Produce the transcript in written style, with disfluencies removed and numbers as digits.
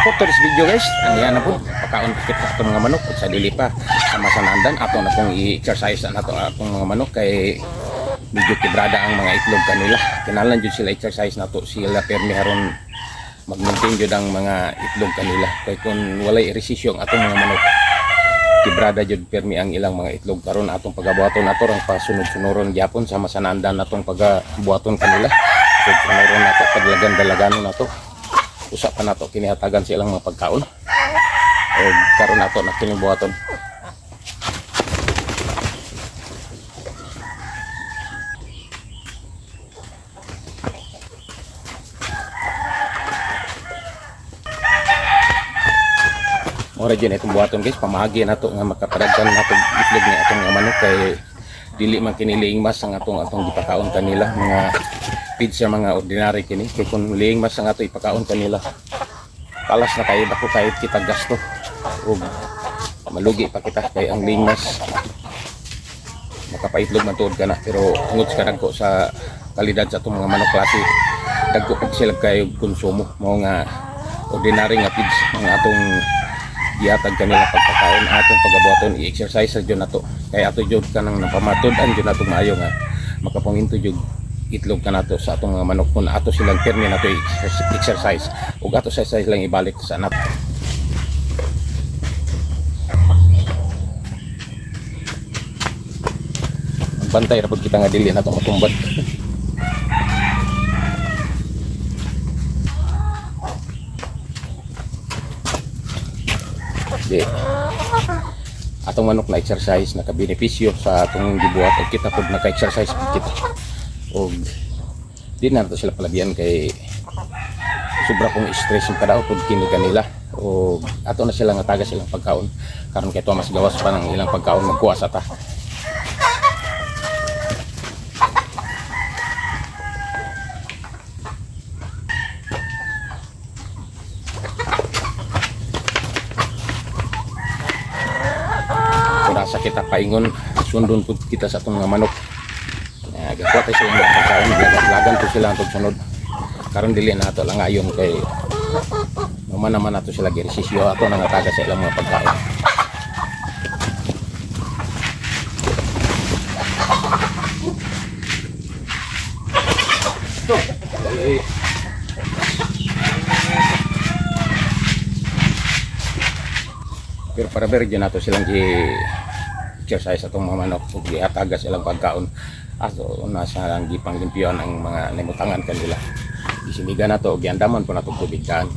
for today's video guys, ang yan na po pagkaon kita sa mga manok sa dili pa sama sa nandan ato na pong i-exercise na ato atong mga manok kay medyo kibrada ang mga itlog kanila. Kinalan jud sila exercise na to sila permi haron mag-maintain jud ang mga itlog kanila kay kung walay ehersisyo ang atong mga manok kibrada jud permi ang ilang mga itlog karon atong pagabuhaton ato ang pasunod-sunuron gyapon sama sa nandan natong pagabuhaton kanila. So sunuron nato paglagan-dalaganon nato. Usa pa nato kinihatagan silang mga pagkaon. O karon nato na kinibuhaton. Ora dyan itong buhaton guys, pamahagi nato nga makapadagkan nato itlog ni atong mga manok kay dili man kiniliing mas ang atong gipakaon kanila mga feeds sa mga ordinary kini kay kung liing mas ang ato ipakaon kanila kalas na kayo dako kahit kita gasto ug malugi pa kita kay ang liing mas makapaitlog man tuod ka na pero tungod sa kadagko sa kalidad sa atong mga manok klase dagko pag sila kayo konsumo mao nga ordinary nga feeds ang atong gihatag kanila pagpakaon atong pagabuhaton i-exercise jud nato kay ato jud kanang napamatud-an jud nato maayo nga makapanginto jud itlog ka nato sa atong mga manok kung ato silang permi nato exercise ug ato sa silang ibalik sa anak. Bantay ra pud kita nga dili nato matumbad. Atong manok na exercise nakabenepisyo sa atong gibuhat og kita pud naka-exercise kita og di na nato sila palabian kay sobra pong stress yung kadaot pud kini kanila og ato na sila nga taga silang pagkaon karon kay to mas gawas pa ng ilang pagkaon magkuha sa ta. Sa kita paingon sundon pud kita sa atong mga manok gakuha tayo silang mga pagkaon lagan po sila ang sunod karon dili na ato lang ayon kay naman nato sila ehersisyo ato na nataga sa ilang mga pagkaon. Pero para ver dyan nato silang exercise atong mga manok ug gihataga silang pagkaon ato una sa lang gipanglimpyon ang mga limutangan kanila isimigan nato ug giandaman po nato tubig daan.